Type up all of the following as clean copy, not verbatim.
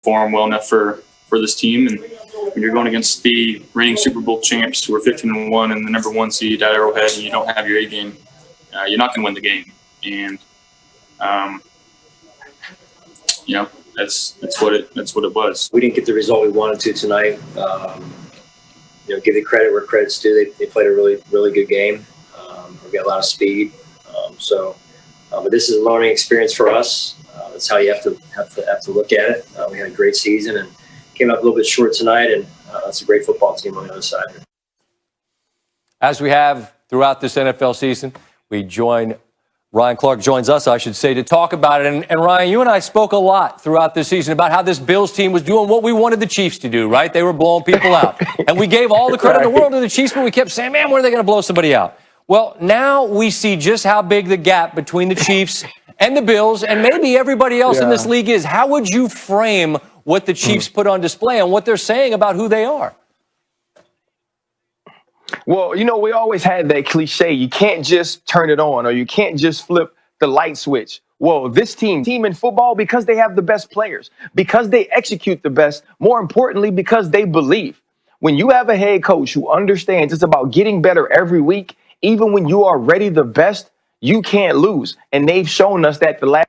perform well enough for this team. And when you're going against the reigning Super Bowl champs who are 15-1 and the number 1 seed at Arrowhead, and you don't have your A game, you're not going to win the game. And that's what it was. We didn't get the result we wanted to tonight. Give the credit where credit's due. They played a really good game. We got a lot of speed. But this is a learning experience for us. That's how you have to look at it. We had a great season and came up a little bit short tonight, and that's a great football team on the other side. As we have throughout this NFL season, Ryan Clark joins us, I should say, to talk about it. And Ryan, you and I spoke a lot throughout this season about how this Bills team was doing what we wanted the Chiefs to do, right? They were blowing people out. And we gave all the credit in the world to the Chiefs, but we kept saying, man, when are they going to blow somebody out? Well, now we see just how big the gap between the Chiefs and the Bills and maybe everybody else in this league is. How would you frame what the Chiefs put on display and what they're saying about who they are? Well, we always had that cliche. You can't just turn it on or you can't just flip the light switch. Well, this team in football, because they have the best players, because they execute the best, more importantly, because they believe. When you have a head coach who understands it's about getting better every week, even when you are already the best, you can't lose. And they've shown us that the last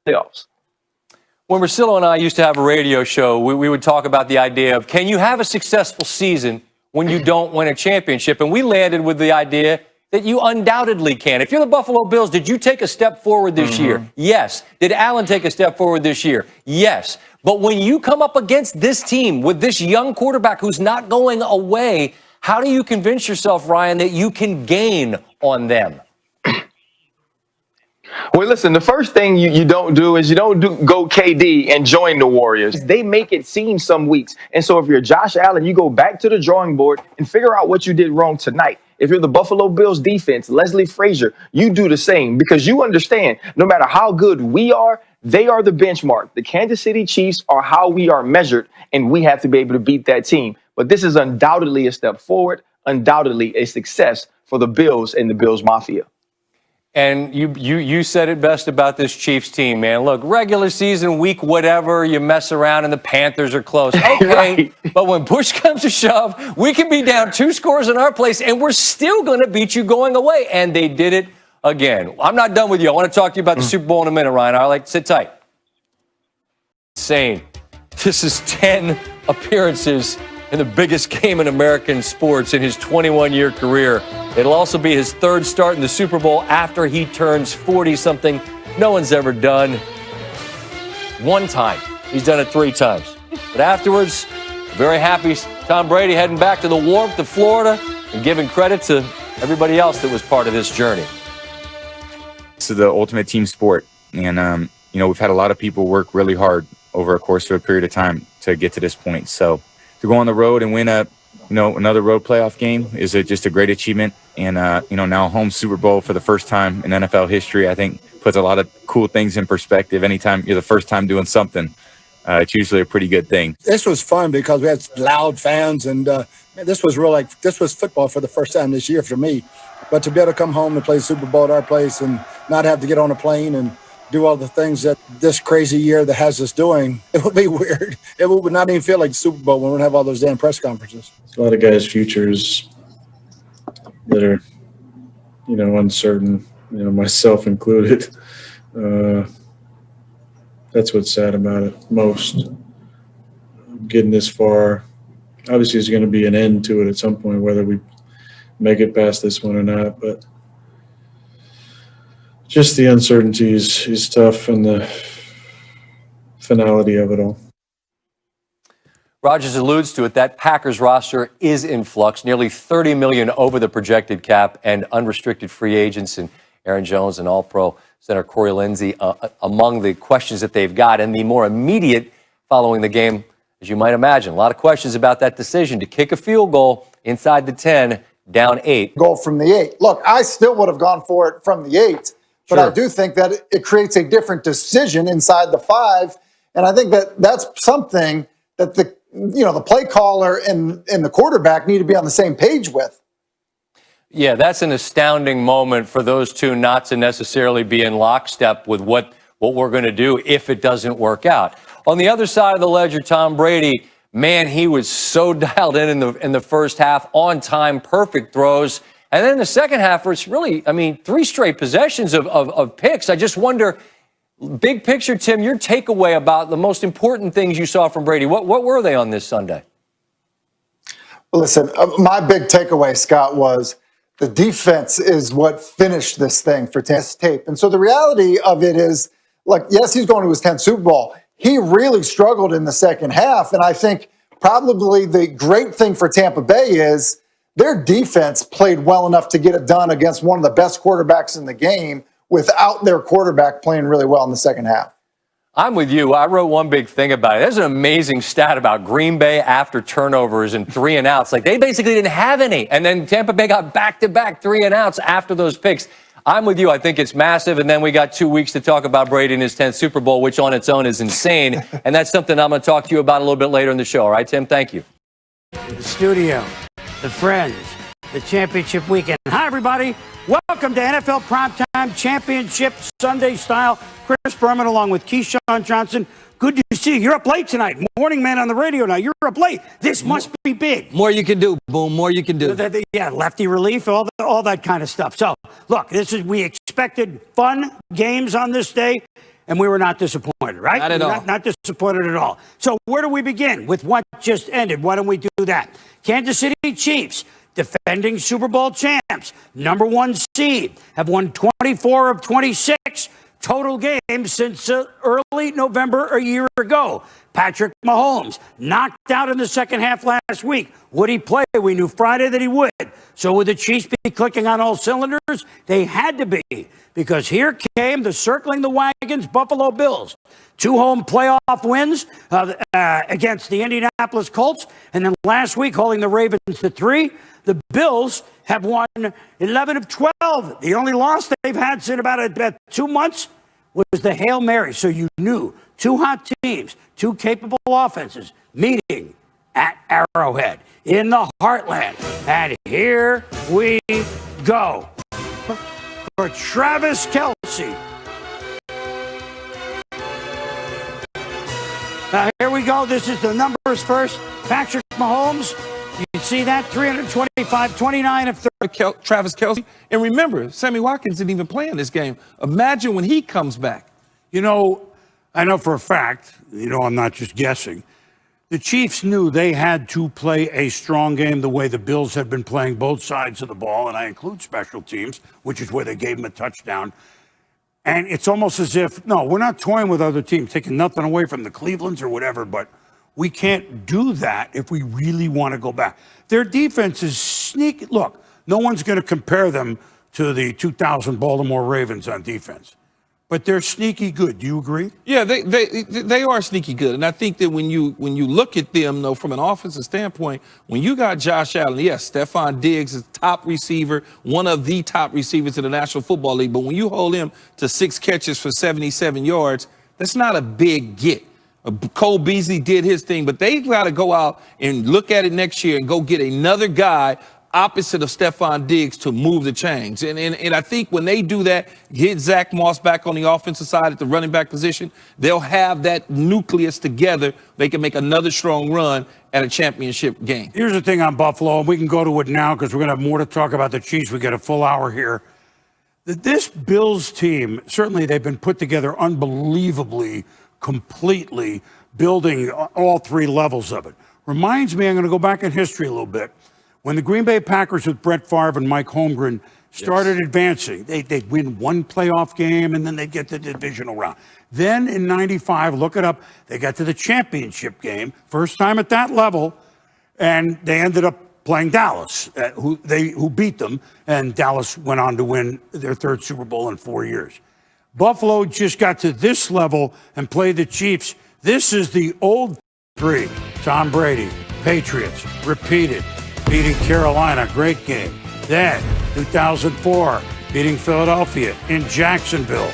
playoffs. When Russillo and I used to have a radio show, we would talk about the idea of, can you have a successful season when you don't win a championship? And we landed with the idea that you undoubtedly can. If you're the Buffalo Bills, did you take a step forward this year? Yes. Did Allen take a step forward this year? Yes. But when you come up against this team with this young quarterback who's not going away, how do you convince yourself, Ryan, that you can gain on them? Well, listen, the first thing you don't do is go KD and join the Warriors. They make it seem some weeks. And so if you're Josh Allen, you go back to the drawing board and figure out what you did wrong tonight. If you're the Buffalo Bills defense, Leslie Frazier, you do the same because you understand no matter how good we are, they are the benchmark. The Kansas City Chiefs are how we are measured, and we have to be able to beat that team. But this is undoubtedly a step forward, undoubtedly a success for the Bills and the Bills Mafia. And you said it best about this Chiefs team, man. Look, regular season, week whatever, you mess around and the Panthers are close. Okay, Right. But when push comes to shove, we can be down 2 scores in our place, and we're still going to beat you going away. And they did it again. I'm not done with you. I want to talk to you about the Super Bowl in a minute, Ryan. All right, sit tight. Insane. This is 10 appearances in the biggest game in American sports in his 21-year career. It'll also be his 3rd start in the Super Bowl after he turns 40, something no one's ever done. 1 time. He's done it 3 times. But afterwards, very happy Tom Brady heading back to the warmth of Florida and giving credit to everybody else that was part of this journey. This is the ultimate team sport. And, we've had a lot of people work really hard over a course of a period of time to get to this point. So to go on the road and win another road playoff game is just a great achievement. And, now a home Super Bowl for the first time in NFL history, I think puts a lot of cool things in perspective. Anytime you're the first time doing something, it's usually a pretty good thing. This was fun because we had loud fans, and this was football for the first time this year for me. But to be able to come home and play the Super Bowl at our place and not have to get on a plane and do all the things that this crazy year that has us doing, it would be weird. It would not even feel like the Super Bowl when we have all those damn press conferences. A lot of guys' futures that are, uncertain, myself included. That's what's sad about it most. Getting this far, obviously there's going to be an end to it at some point, whether we make it past this one or not, but just the uncertainty is tough, and the finality of it all. Rodgers alludes to it. That Packers roster is in flux, nearly $30 million over the projected cap, and unrestricted free agents and Aaron Jones and All-Pro center Corey Lindsey among the questions that they've got. And the more immediate following the game, as you might imagine, a lot of questions about that decision to kick a field goal inside the 10, down 8. Goal from the 8. Look, I still would have gone for it from the 8. But Sure. I do think that it creates a different decision inside the 5. And I think that that's something that the play caller and the quarterback need to be on the same page with. Yeah, that's an astounding moment for those two not to necessarily be in lockstep with what we're going to do if it doesn't work out. On the other side of the ledger, Tom Brady, man, he was so dialed in the first half, on time, perfect throws. And then in the second half, it's really, 3 straight possessions of picks. I just wonder, big picture, Tim, your takeaway about the most important things you saw from Brady. What were they on this Sunday? Listen, my big takeaway, Scott, was the defense is what finished this thing for tape. And so the reality of it is, like, yes, he's going to his 10th Super Bowl. He really struggled in the second half. And I think probably the great thing for Tampa Bay is their defense played well enough to get it done against one of the best quarterbacks in the game without their quarterback playing really well in the second half. I'm with you. I wrote one big thing about it. There's an amazing stat about Green Bay after turnovers and 3 and outs. Like, they basically didn't have any. And then Tampa Bay got back-to-back 3 and outs after those picks. I'm with you. I think it's massive. And then we got 2 weeks to talk about Brady in his 10th Super Bowl, which on its own is insane. And that's something I'm going to talk to you about a little bit later in the show. All right, Tim? Thank you. The studio, the friends, the championship weekend. Hi, everybody. Welcome to NFL Primetime Championship Sunday Style. Chris Berman along with Keyshawn Johnson. Good to see you. You're up late tonight. Morning man on the radio now. You're up late. This must be big. More you can do, Boom. More you can do. Yeah, lefty relief, all that kind of stuff. So, look, we expected fun games on this day, and we were not disappointed, right? Not at all. Not disappointed at all. So where do we begin? With what just ended. Why don't we do that? Kansas City Chiefs, defending Super Bowl champs, number 1 seed, have won 24 of 26 total games since early November a year ago. Patrick Mahomes knocked out in the second half last week. Would he play? We knew Friday that he would. So would the Chiefs be clicking on all cylinders? They had to be, because here came the circling the wagons Buffalo Bills. 2 home playoff wins against the Indianapolis Colts, and then last week holding the Ravens to 3. The Bills have won 11 of 12. The only loss they've had in about 2 months was the Hail Mary. So you knew 2 hot teams, 2 capable offenses meeting at Arrowhead in the heartland. And here we go for Travis Kelce. Now here we go. This is the numbers first. Patrick Mahomes. You can see that, 325, 29 of 30. Travis Kelce. And remember, Sammy Watkins didn't even play in this game. Imagine when he comes back. You know, I know for a fact, I'm not just guessing, the Chiefs knew they had to play a strong game the way the Bills had been playing both sides of the ball, and I include special teams, which is where they gave them a touchdown. And it's almost as if, no, we're not toying with other teams, taking nothing away from the Clevelands or whatever, but we can't do that if we really want to go back. Their defense is sneaky. Look, no one's going to compare them to the 2000 Baltimore Ravens on defense, but they're sneaky good. Do you agree? Yeah, they are sneaky good. And I think that when you look at them, though, from an offensive standpoint, when you got Josh Allen, yes, Stephon Diggs is top receiver, one of the top receivers in the National Football League, but when you hold him to 6 catches for 77 yards, that's not a big get. Cole Beasley did his thing, but they've got to go out and look at it next year and go get another guy opposite of Stephon Diggs to move the chains. And I think when they do that, get Zach Moss back on the offensive side at the running back position, they'll have that nucleus together. They can make another strong run at a championship game. Here's the thing on Buffalo, and we can go to it now because we're going to have more to talk about the Chiefs. We got a full hour here. This Bills team, certainly they've been put together unbelievably, completely, building all 3 levels of it. Reminds me, I'm going to go back in history a little bit. When the Green Bay Packers with Brett Favre and Mike Holmgren started advancing, they'd win 1 playoff game and then they'd get to the divisional round. Then in 95, look it up, they got to the championship game, first time at that level, and they ended up playing Dallas, who beat them, and Dallas went on to win their 3rd Super Bowl in 4 years. Buffalo just got to this level and played the Chiefs. This is the old 3. Tom Brady, Patriots, repeated, beating Carolina, great game. Then, 2004, beating Philadelphia in Jacksonville.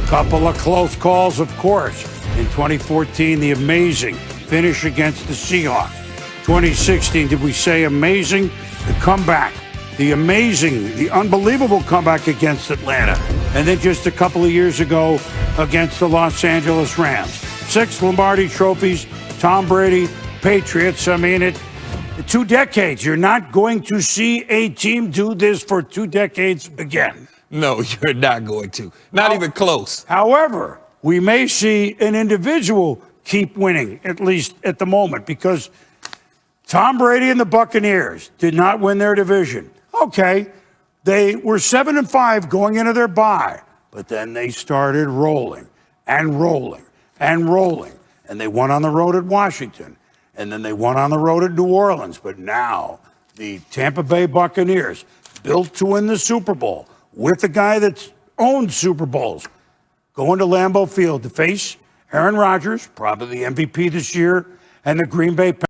Couple of close calls, of course. In 2014, the amazing finish against the Seahawks. 2016, did we say amazing? The comeback. The unbelievable comeback against Atlanta. And then just a couple of years ago against the Los Angeles Rams. 6 Lombardi trophies, Tom Brady, Patriots. I mean, 2 decades. You're not going to see a team do this for 2 decades again. No, you're not going to. Not even close. However, we may see an individual keep winning, at least at the moment, because Tom Brady and the Buccaneers did not win their division. Okay, they were 7-5 going into their bye, but then they started rolling and rolling and rolling, and they won on the road at Washington, and then they won on the road at New Orleans. But now the Tampa Bay Buccaneers, built to win the Super Bowl, with the guy that's owned Super Bowls, going to Lambeau Field to face Aaron Rodgers, probably the MVP this year, and the Green Bay Packers.